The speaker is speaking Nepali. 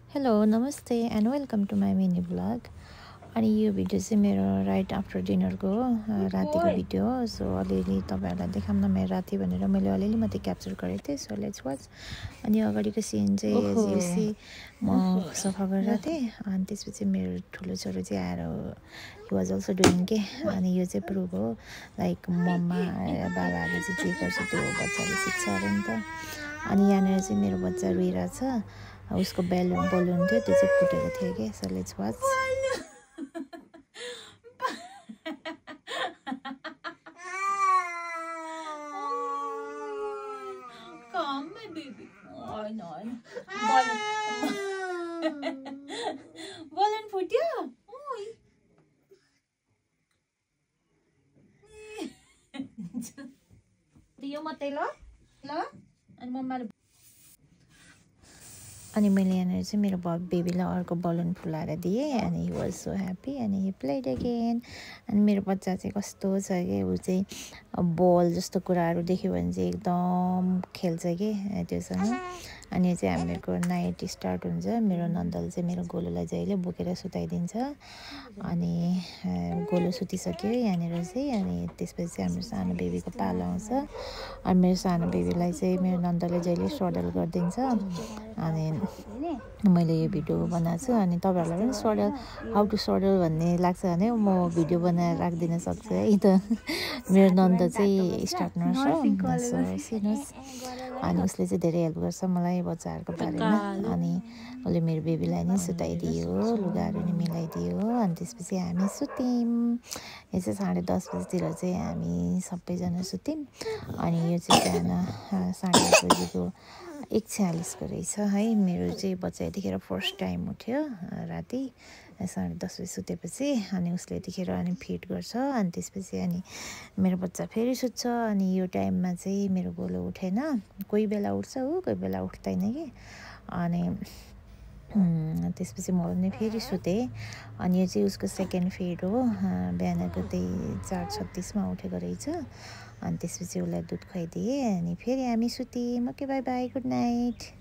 हेलो नमस्ते and welcome to my mini blog. अनि यो भिडियो चाहिँ मेरो राइट आफ्टर डिनरको हो, रातिको भिडियो हो। सो अलिअलि तपाईँहरूलाई देखाउन मेरो राति भनेर मैले अलिअलि मात्रै क्याप्चर गरेको थिएँ। So let's watch. अनि अगाडिको सिन चाहिँ एज यु सी म सफा गरिरहेको थिएँ। अनि त्यसपछि मेरो ठुलो छोरो चाहिँ आएर हि वाज अल्सो डुइङ के। अनि यो चाहिँ प्रुभ हो लाइक मम्मा बाबाहरूले चाहिँ जे गर्छ त्यो बच्चाले सिक्छ अरे नि त। अनि यहाँनिर चाहिँ मेरो बच्चा रोइरहेछ, उसको बलुन थियो त्यो चाहिँ फुटेको थियो कि। So let's watch. Come, my baby. Oh, no. Balloon फुट्यो? यो मात्रै ल अनि मम्माले। अनि मैले यहाँनिर चाहिँ मेरो बेबीलाई अर्को बलुन फुलाएर दिएँ अनि हि वाज सो ह्याप्पी अनि हि प्लेड अगेन। अनि मेरो बच्चा चाहिँ कस्तो छ कि ऊ चाहिँ बल जस्तो कुराहरू देख्यो भने चाहिँ एकदम खेल्छ कि त्योसँग। अनि चाहिँ हामीहरूको नाइट स्टार्ट हुन्छ। मेरो नन्दले चाहिँ मेरो गोलुलाई जहिले बोकेर सुताइदिन्छ। अनि गोलु सुतिसक्यो यहाँनिर चाहिँ। अनि त्यसपछि चाहिँ हाम्रो सानो बेबीको पालो आउँछ। अनि मेरो सानो बेबीलाई चाहिँ मेरो नन्दले जहिले सडल गरिदिन्छ। अनि मैले यो भिडियो बनाएको छु। अनि तपाईँहरूलाई पनि सडल हाउ टु सडल भन्ने लाग्छ भने म भिडियो बनाएर राखिदिन सक्छु है त। मेरो नन्द चाहिँ स्टार्ट नर्स हो, सो सिनुहोस्। अनि उसले चाहिँ धेरै हेल्प गर्छ मलाई बच्चाहरूको बारेमा। अनि उसले मेरो बेबीलाई नै सुताइदियो, लुगाहरू नि मिलाइदियो। अनि त्यसपछि हामी सुत्यौँ। यो चाहिँ 10:30 बजीतिर चाहिँ हामी सबैजना सुत्यौँ। अनि यो चाहिँ बिहान 8:30 बजीको 1:46 रहेछ है। मेरो चाहिँ बच्चा यतिखेर फर्स्ट टाइम उठ्यो राति 10:30 बजी सुतेपछि। अनि उसले यतिखेर अनि फिड गर्छ। अनि त्यसपछि अनि मेरो बच्चा फेरि सुत्छ। अनि यो टाइममा चाहिँ मेरो गोलो उठेन, कोही बेला उठ्छ ऊ, कोही बेला उठ्दैन कि। अनि त्यसपछि म पनि फेरि सुतेँ। अनि यो चाहिँ उसको सेकेन्ड फिड हो। बिहानको त्यही 4:36 उठेको रहेछ। अनि त्यसपछि उसलाई दुध खुवाइदिएँ। अनि फेरि हामी सुत्यौँ। Okay bye bye, good night.